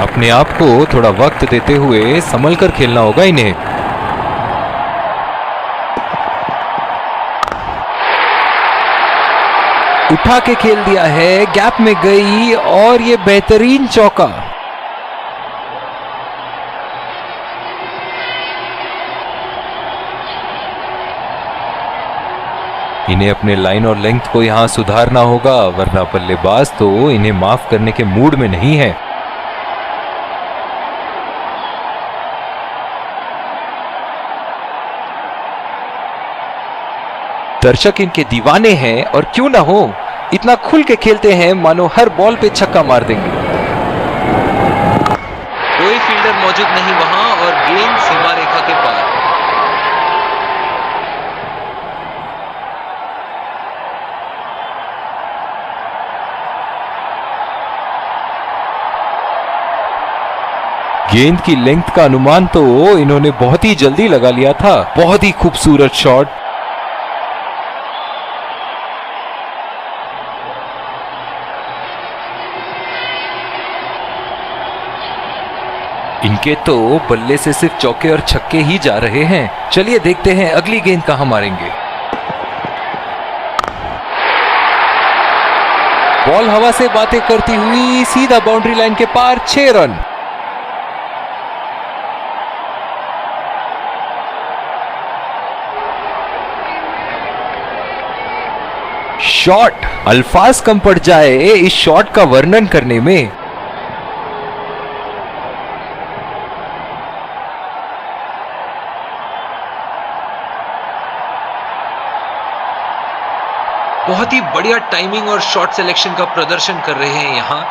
अपने आप को थोड़ा वक्त देते हुए संभल कर खेलना होगा इन्हें। उठा के खेल दिया है, गैप में गई और ये बेहतरीन चौका। इन्हें अपने लाइन और लेंथ को यहां सुधारना होगा, वरना बल्लेबाज तो इन्हें माफ करने के मूड में नहीं है। दर्शक इनके दीवाने हैं और क्यों ना हो, इतना खुल के खेलते हैं मानो हर बॉल पे छक्का मार देंगे। कोई फील्डर मौजूद नहीं वहां और गेंद सीमा रेखा के पार। गेंद की लेंथ का अनुमान तो इन्होंने बहुत ही जल्दी लगा लिया था। बहुत ही खूबसूरत शॉट। इनके तो बल्ले से सिर्फ चौके और छक्के ही जा रहे हैं। चलिए देखते हैं अगली गेंद कहां मारेंगे। बॉल हवा से बातें करती हुई सीधा बाउंड्री लाइन के पार, 6 रन। शॉट, अल्फाज कम पड़ जाए इस शॉट का वर्णन करने में। बहुत ही बढ़िया टाइमिंग और शॉट सिलेक्शन का प्रदर्शन कर रहे हैं यहां,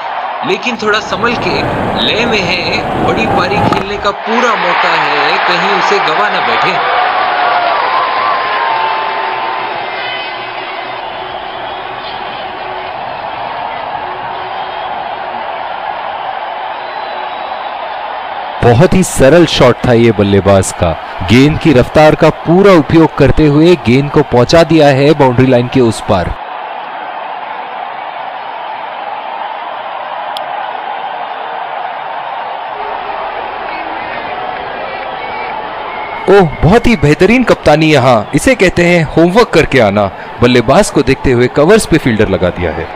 लेकिन थोड़ा संभल के लय में है। बड़ी पारी खेलने का पूरा मौका है, कहीं उसे गवा न बैठे। बहुत ही सरल शॉट था ये बल्लेबाज का। गेंद की रफ्तार का पूरा उपयोग करते हुए गेंद को पहुंचा दिया है बाउंड्री लाइन के उस पार। ओह, बहुत ही बेहतरीन कप्तानी यहां। इसे कहते हैं होमवर्क करके आना। बल्लेबाज को देखते हुए कवर्स पे फील्डर लगा दिया है।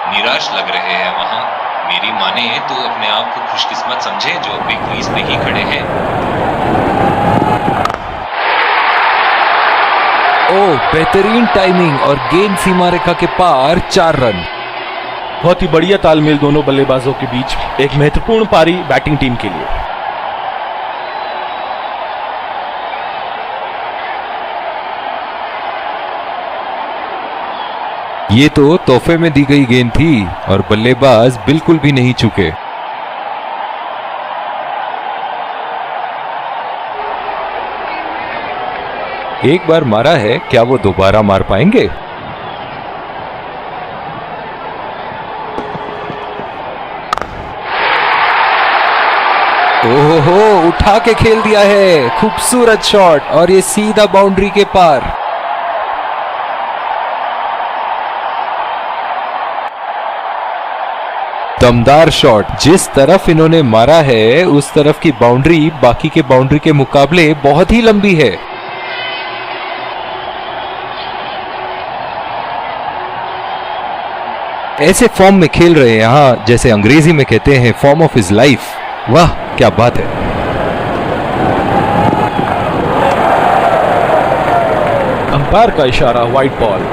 निराश लग रहे हैं वहां। मेरी माने तो अपने आप को खुशकिस्मत समझे जो अभी क्रीज में ही खड़े हैं। ओह, बेहतरीन टाइमिंग और गेंद सीमा रेखा के पार, 4 रन। बहुत ही बढ़िया तालमेल दोनों बल्लेबाजों के बीच। एक महत्वपूर्ण पारी बैटिंग टीम के लिए। ये तो तोहफे में दी गई गेंद थी और बल्लेबाज बिल्कुल भी नहीं चूके। एक बार मारा है, क्या वो दोबारा मार पाएंगे? ओहो, उठा के खेल दिया है। खूबसूरत शॉट और ये सीधा बाउंड्री के पार। दमदार शॉट। जिस तरफ इन्होंने मारा है उस तरफ की बाउंड्री बाकी के बाउंड्री के मुकाबले बहुत ही लंबी है। ऐसे फॉर्म में खेल रहे हैं यहां, जैसे अंग्रेजी में कहते हैं फॉर्म ऑफ हिज लाइफ। वाह, क्या बात है। अंपायर का इशारा, वाइड बॉल।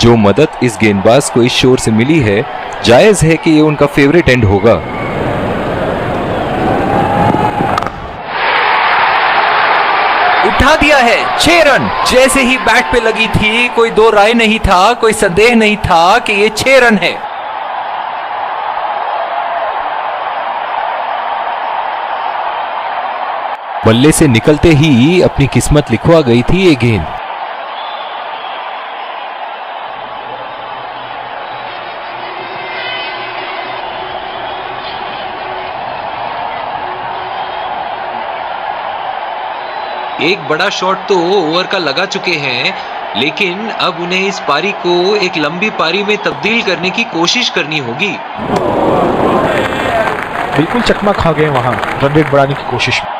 जो मदद इस गेंदबाज को इस शोर से मिली है, जायज है कि ये उनका फेवरेट एंड होगा। उठा दिया है, 6 रन। जैसे ही बैट पे लगी थी, कोई दो राय नहीं था, कोई संदेह नहीं था कि ये 6 रन है। बल्ले से निकलते ही अपनी किस्मत लिखवा गई थी ये गेंद। एक बड़ा शॉट तो ओवर का लगा चुके हैं, लेकिन अब उन्हें इस पारी को एक लंबी पारी में तब्दील करने की कोशिश करनी होगी। बिल्कुल चकमा खा गए वहां रन रेट बढ़ाने की कोशिश में।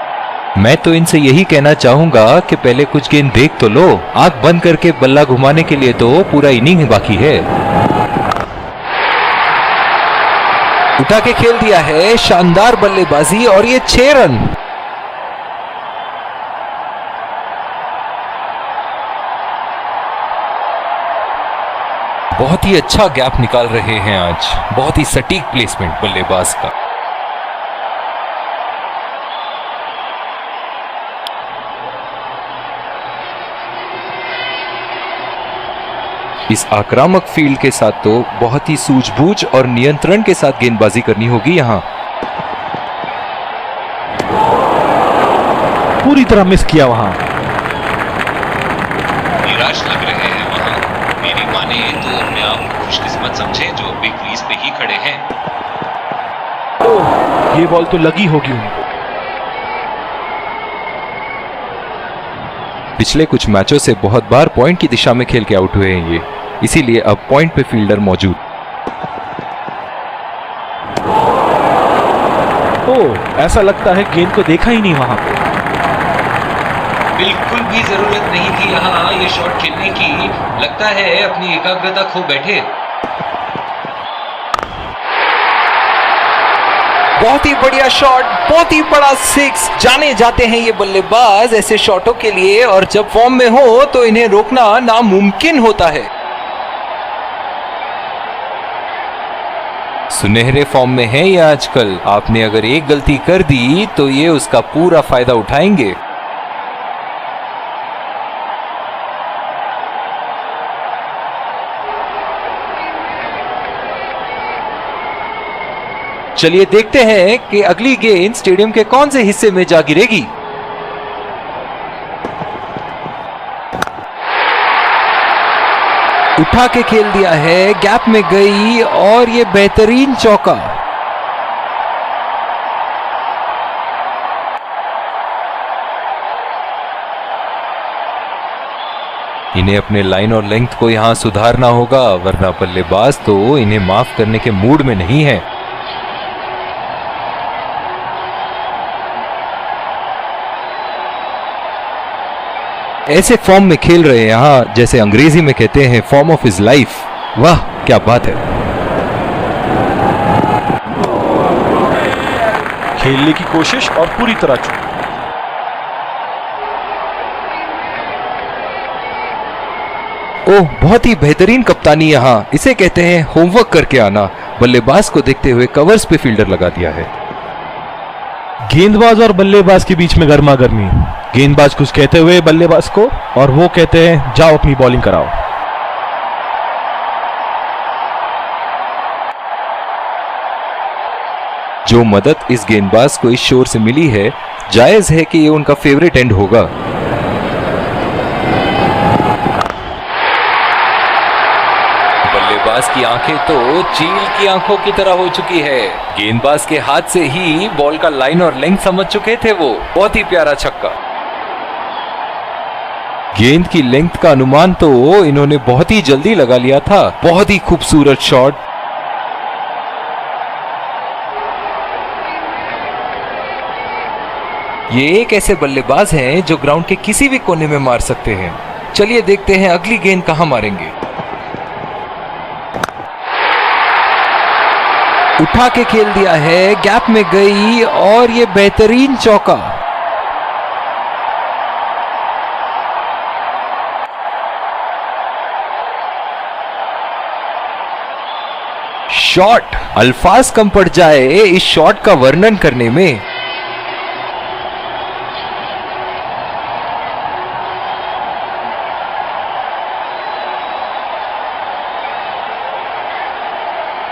मैं तो इनसे यही कहना चाहूंगा कि पहले कुछ गेंद देख तो लो। आंख बंद करके बल्ला घुमाने के लिए तो पूरा इनिंग बाकी है। उठा के खेल दिया है, शानदार बल्लेबाजी और ये 6 रन। बहुत ही अच्छा गैप निकाल रहे हैं आज, बहुत ही सटीक प्लेसमेंट बल्लेबाज का। इस आक्रामक फील्ड के साथ तो बहुत ही सूझबूझ और नियंत्रण के साथ गेंदबाजी करनी होगी यहां। पूरी तरह मिस किया वहां। निराश लग रहे हैं वहां। मेरी माने तो अपने आप को खुशकिस्मत समझे जो अभी क्रीज पे ही खड़े हैं। ये बॉल तो लगी होगी उनको। पिछले कुछ मैचों से बहुत बार पॉइंट की दिशा में खेल के आउट हुए हैं ये, इसीलिए अब पॉइंट पे फील्डर मौजूद। ऐसा लगता है गेंद को देखा ही नहीं वहां पे। बिल्कुल भी जरूरत नहीं थी यहाँ ये शॉट खेलने की। लगता है अपनी एकाग्रता खो बैठे। बहुत ही बढ़िया शॉट, बहुत ही बड़ा 6। जाने जाते हैं ये बल्लेबाज ऐसे शॉटों के लिए, और जब फॉर्म में हो तो इन्हें रोकना नामुमकिन होता है। सुनहरे फॉर्म में है ये आजकल। आपने अगर एक गलती कर दी तो ये उसका पूरा फायदा उठाएंगे। चलिए देखते हैं कि अगली गेंद स्टेडियम के कौन से हिस्से में जा गिरेगी। उठा के खेल दिया है, गैप में गई और ये बेहतरीन चौका। इन्हें अपने लाइन और लेंथ को यहां सुधारना होगा, वरना बल्लेबाज तो इन्हें माफ करने के मूड में नहीं है। ऐसे फॉर्म में खेल रहे हैं यहां, जैसे अंग्रेजी में कहते हैं फॉर्म ऑफ हिज लाइफ। वाह क्या बात है। खेलने की कोशिश और पूरी तरह चूक। ओह बहुत ही बेहतरीन कप्तानी यहां, इसे कहते हैं होमवर्क करके आना। बल्लेबाज को देखते हुए कवर्स पे फील्डर लगा दिया है। गेंदबाज और बल्लेबाज के बीच में गर्मा गर्मी। गेंदबाज कुछ कहते हुए बल्लेबाज को, और वो कहते हैं जाओ अपनी बॉलिंग कराओ। जो मदद इस गेंदबाज को इस शोर से मिली है, जायज है कि ये उनका फेवरेट एंड होगा। बल्लेबाज की आंखें तो चील की आंखों की तरह हो चुकी है। गेंदबाज के हाथ से ही बॉल का लाइन और लेंथ समझ चुके थे वो। बहुत ही प्यारा छक्का। गेंद की लेंथ का अनुमान तो इन्होंने बहुत ही जल्दी लगा लिया था। बहुत ही खूबसूरत शॉट। ये एक ऐसे बल्लेबाज हैं जो ग्राउंड के किसी भी कोने में मार सकते हैं। चलिए देखते हैं अगली गेंद कहां मारेंगे। उठा के खेल दिया है, गैप में गई और ये बेहतरीन चौका। शॉट, अल्फाज कम पड़ जाए इस शॉट का वर्णन करने में।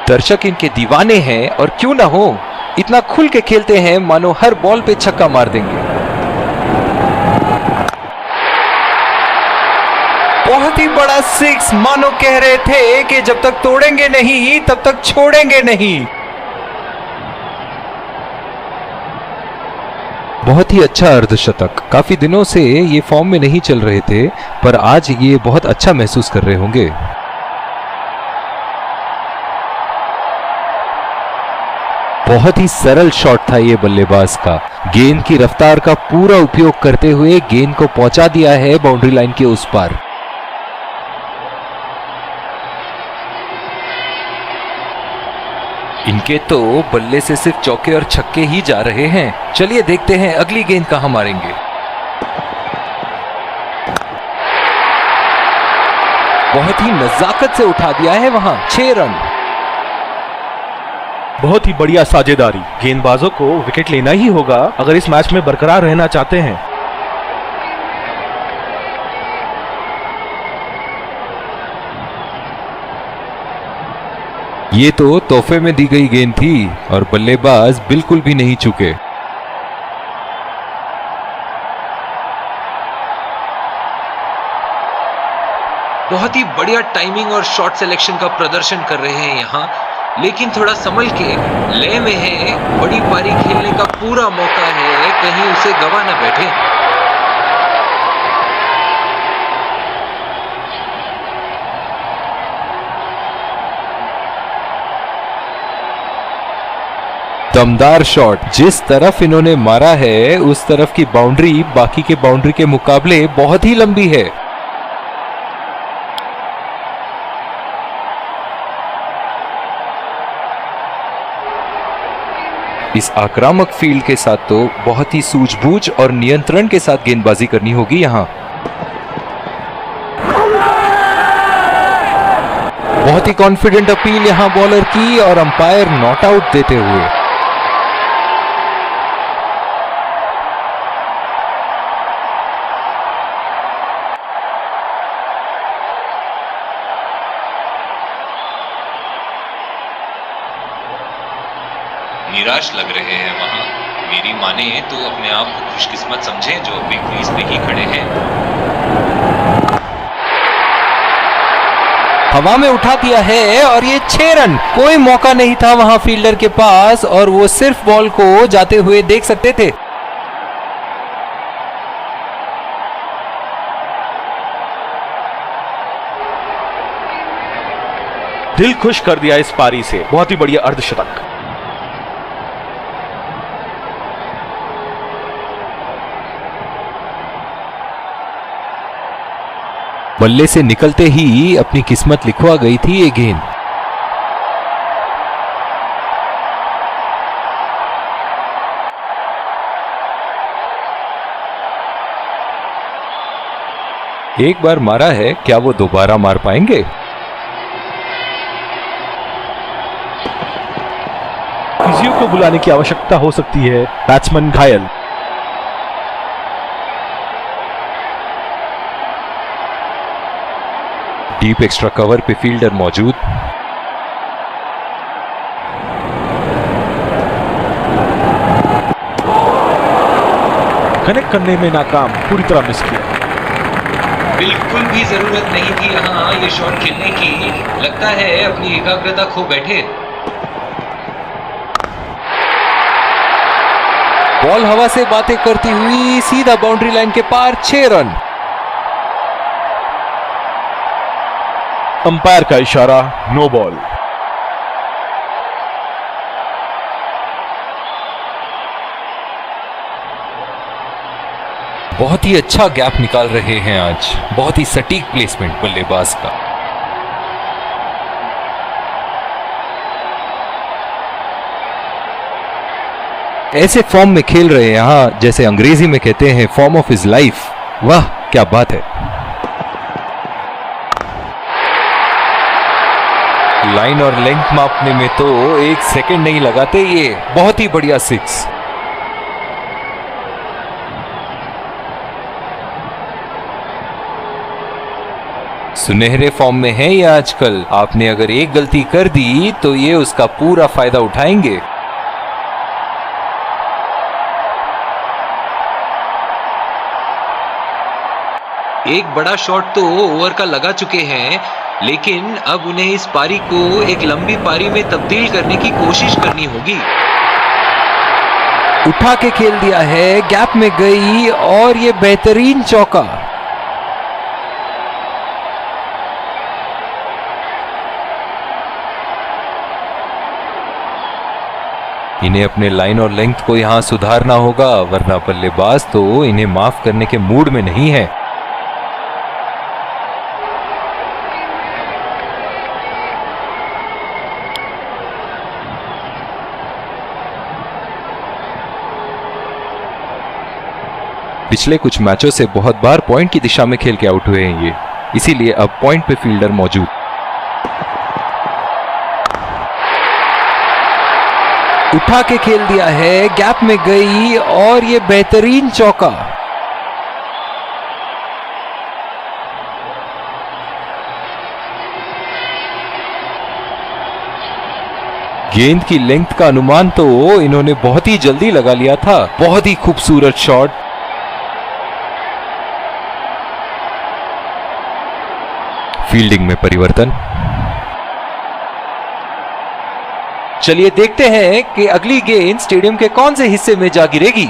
दर्शक इनके दीवाने हैं, और क्यों ना हो, इतना खुल के खेलते हैं मानो हर बॉल पे छक्का मार देंगे। बहुत ही बड़ा 6, मानो कह रहे थे कि जब तक तोड़ेंगे नहीं तब तक छोड़ेंगे नहीं। बहुत ही अच्छा अर्धशतक। काफी दिनों से ये फॉर्म में नहीं चल रहे थे, पर आज ये बहुत अच्छा महसूस कर रहे होंगे। बहुत ही सरल शॉट था ये बल्लेबाज का। गेंद की रफ्तार का पूरा उपयोग करते हुए गेंद को पहुंचा दिया है बाउंड्री लाइन के उस पार। इनके तो बल्ले से सिर्फ चौके और छक्के ही जा रहे हैं। चलिए देखते हैं अगली गेंद कहां मारेंगे। बहुत ही नजाकत से उठा दिया है वहां। 6 रन। बहुत ही बढ़िया साझेदारी। गेंदबाजों को विकेट लेना ही होगा अगर इस मैच में बरकरार रहना चाहते हैं। ये तो तोहफे में दी गई गेंद थी और बल्लेबाज बिल्कुल भी नहीं चूके। बहुत ही बढ़िया टाइमिंग और शॉट सिलेक्शन का प्रदर्शन कर रहे हैं यहाँ, लेकिन थोड़ा संभल के लय में है। बड़ी पारी खेलने का पूरा मौका है, कहीं उसे गवा न बैठे। दमदार शॉट। जिस तरफ इन्होंने मारा है उस तरफ की बाउंड्री बाकी के बाउंड्री के मुकाबले बहुत ही लंबी है। इस आक्रामक फील्ड के साथ तो बहुत ही सूझबूझ और नियंत्रण के साथ गेंदबाजी करनी होगी यहां। बहुत ही कॉन्फिडेंट अपील यहां बॉलर की और अंपायर नॉट आउट देते हुए। निराश लग रहे हैं वहां। मेरी माने तो अपने आप को खुशकिस्मत समझें जो बिग क्रीज पे ही खड़े हैं। हवा में उठा दिया है और ये 6 रन। कोई मौका नहीं था वहां फील्डर के पास और वो सिर्फ बॉल को जाते हुए देख सकते थे। दिल खुश कर दिया इस पारी से। बहुत ही बढ़िया अर्धशतक। बल्ले से निकलते ही अपनी किस्मत लिखवा गई थी ये गेंद। एक बार मारा है, क्या वो दोबारा मार पाएंगे? फिजियो को बुलाने की आवश्यकता हो सकती है। बैट्समैन घायल। डीप एक्स्ट्रा कवर पे फील्डर मौजूद। कनेक्ट करने में नाकाम, पूरी तरह मिस किया। बिल्कुल भी जरूरत नहीं थी यहाँ ये शॉट खेलने की। लगता है अपनी एकाग्रता खो बैठे। बॉल हवा से बातें करती हुई सीधा बाउंड्री लाइन के पार। 6 रन। अंपायर का इशारा, नो बॉल। बहुत ही अच्छा गैप निकाल रहे हैं आज। बहुत ही सटीक प्लेसमेंट बल्लेबाज का। ऐसे फॉर्म में खेल रहे हैं यहां, जैसे अंग्रेजी में कहते हैं फॉर्म ऑफ हिज लाइफ। वाह क्या बात है। लाइन और लेंथ मापने में तो 1 सेकंड नहीं लगाते ये। बहुत ही बढ़िया 6। सुनहरे फॉर्म में है ये आजकल। आपने अगर एक गलती कर दी तो ये उसका पूरा फायदा उठाएंगे। एक बड़ा शॉट तो ओवर का लगा चुके हैं, लेकिन अब उन्हें इस पारी को एक लंबी पारी में तब्दील करने की कोशिश करनी होगी। उठा के खेल दिया है, गैप में गई और ये बेहतरीन चौका। इन्हें अपने लाइन और लेंथ को यहां सुधारना होगा, वरना बल्लेबाज तो इन्हें माफ करने के मूड में नहीं है। पिछले कुछ मैचों से बहुत बार पॉइंट की दिशा में खेल के आउट हुए हैं ये, इसीलिए अब पॉइंट पे फील्डर मौजूद। उठा के खेल दिया है, गैप में गई और ये बेहतरीन चौका। गेंद की लेंथ का अनुमान तो इन्होंने बहुत ही जल्दी लगा लिया था। बहुत ही खूबसूरत शॉट। फील्डिंग में परिवर्तन। चलिए देखते हैं कि अगली गेंद स्टेडियम के कौन से हिस्से में जा गिरेगी।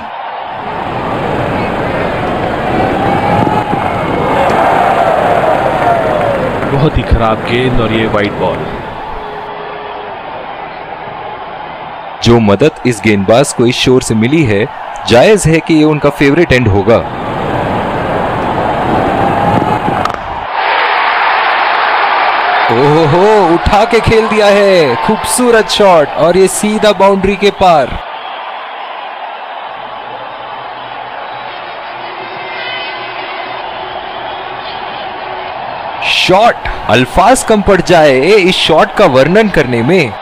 बहुत ही खराब गेंद और ये वाइड बॉल। जो मदद इस गेंदबाज को इस शोर से मिली है, जायज है कि ये उनका फेवरेट एंड होगा। ओहो, उठा के खेल दिया है, खूबसूरत शॉट और ये सीधा बाउंड्री के पार। शॉट, अल्फाज कम पड़ जाए इस शॉट का वर्णन करने में।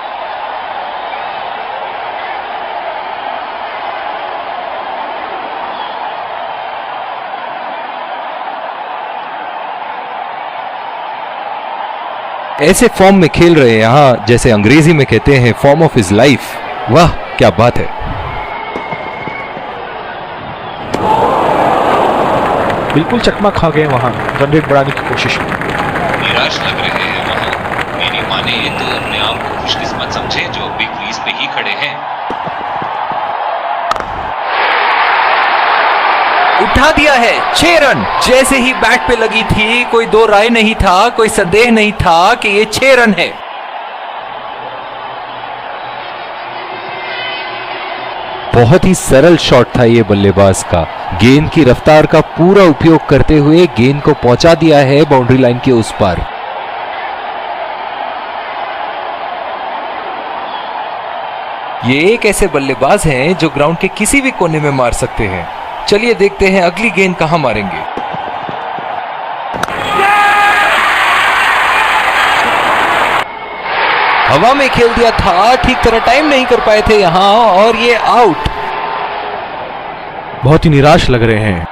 ऐसे फॉर्म में खेल रहे हैं यहां, जैसे अंग्रेजी में कहते हैं फॉर्म ऑफ हिज लाइफ। वाह क्या बात है। बिल्कुल चकमा खा गए वहां, रन रेट बढ़ाने की कोशिश में। निराश लग रहे हैं वहां। मेरी माने तो अपने आप को खुशकिस्मत समझे जो बिग क्रीज पे ही खड़े हैं। उठा दिया है, 6 रन। जैसे ही बैट पे लगी थी, कोई दो राय नहीं था, कोई संदेह नहीं था कि ये 6 रन है। बहुत ही सरल शॉट था ये बल्लेबाज का। गेंद की रफ्तार का पूरा उपयोग करते हुए गेंद को पहुंचा दिया है बाउंड्री लाइन के उस पार। ये एक ऐसे बल्लेबाज हैं जो ग्राउंड के किसी भी कोने में मार सकते हैं। चलिए देखते हैं अगली गेंद कहां मारेंगे। हवा में खेल दिया था, ठीक तरह टाइम नहीं कर पाए थे यहां और ये आउट। बहुत ही निराश लग रहे हैं।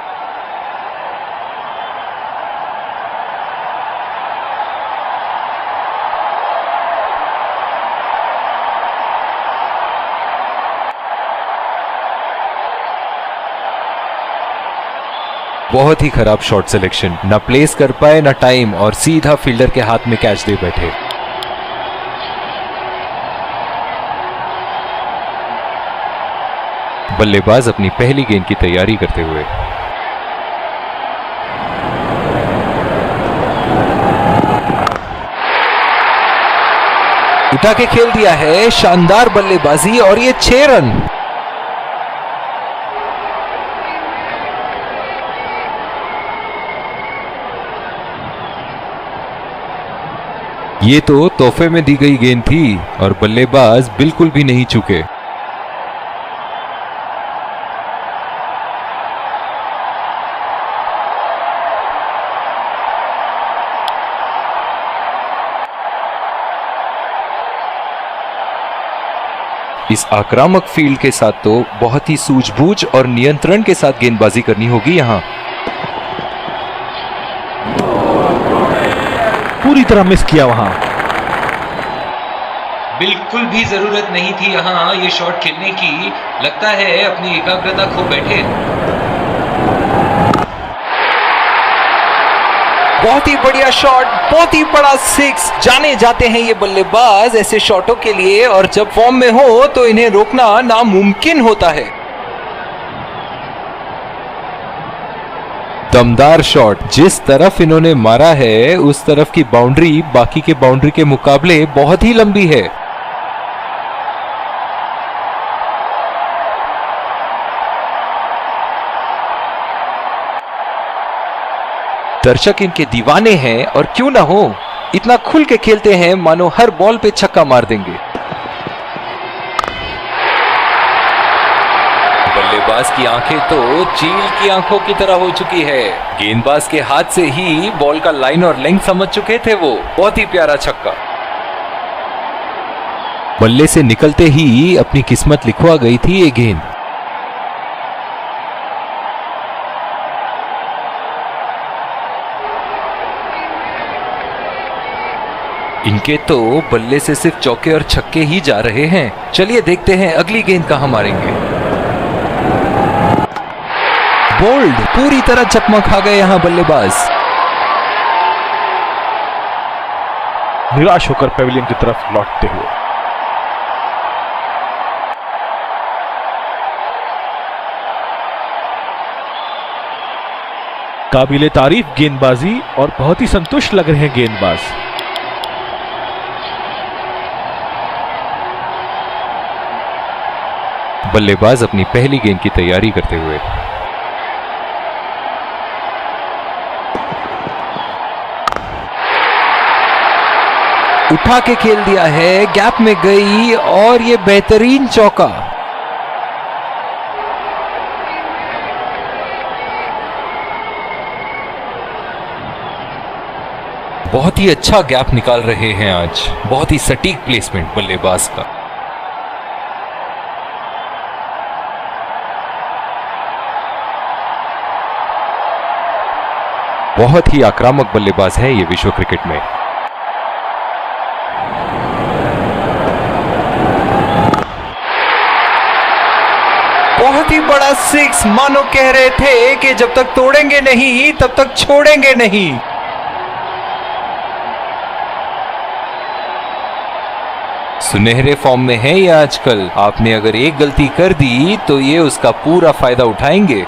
बहुत ही खराब शॉट सिलेक्शन, ना प्लेस कर पाए ना टाइम, और सीधा फील्डर के हाथ में कैच दे बैठे। बल्लेबाज अपनी पहली गेंद की तैयारी करते हुए। उठा के खेल दिया है, शानदार बल्लेबाजी और ये 6 रन। ये तो तोहफे में दी गई गेंद थी और बल्लेबाज बिल्कुल भी नहीं चूके। इस आक्रामक फील्ड के साथ तो बहुत ही सूझबूझ और नियंत्रण के साथ गेंदबाजी करनी होगी यहां। पूरी तरह मिस किया वहां। बिल्कुल भी जरूरत नहीं थी यहाँ ये शॉट खेलने की। लगता है अपनी एकाग्रता खो बैठे। बहुत ही बढ़िया शॉट, बहुत ही बड़ा 6। जाने जाते हैं ये बल्लेबाज ऐसे शॉटों के लिए, और जब फॉर्म में हो तो इन्हें रोकना नामुमकिन होता है। दमदार शॉट। जिस तरफ इन्होंने मारा है उस तरफ की बाउंड्री बाकी के बाउंड्री के मुकाबले बहुत ही लंबी है। दर्शक इनके दीवाने हैं और क्यों ना हो, इतना खुल के खेलते हैं मानो हर बॉल पे छक्का मार देंगे। बल्लेबाज की आंखें तो चील की आंखों की तरह हो चुकी है। गेंदबाज के हाथ से ही बॉल का लाइन और लेंथ समझ चुके थे वो। बहुत ही प्यारा छक्का। बल्ले से निकलते ही अपनी किस्मत लिखवा गई थी ये गेंद। इनके तो बल्ले से सिर्फ चौके और छक्के ही जा रहे हैं। चलिए देखते हैं अगली गेंद कहां मारेंगे। बोल्ड, पूरी तरह चकमा खा गए यहां बल्लेबाज। निराश होकर पेविलियन की तरफ लौटते हुए। काबिले तारीफ गेंदबाजी और बहुत ही संतुष्ट लग रहे हैं गेंदबाज। बल्लेबाज अपनी पहली गेंद की तैयारी करते हुए। उठा के खेल दिया है, गैप में गई और ये बेहतरीन चौका। बहुत ही अच्छा गैप निकाल रहे हैं आज। बहुत ही सटीक प्लेसमेंट बल्लेबाज का। बहुत ही आक्रामक बल्लेबाज है ये विश्व क्रिकेट में। बहुत ही बड़ा सिक्स। मानो कह रहे थे कि जब तक तोड़ेंगे नहीं तब तक छोड़ेंगे नहीं। सुनहरे फॉर्म में है ये आजकल। आपने अगर एक गलती कर दी तो ये उसका पूरा फायदा उठाएंगे।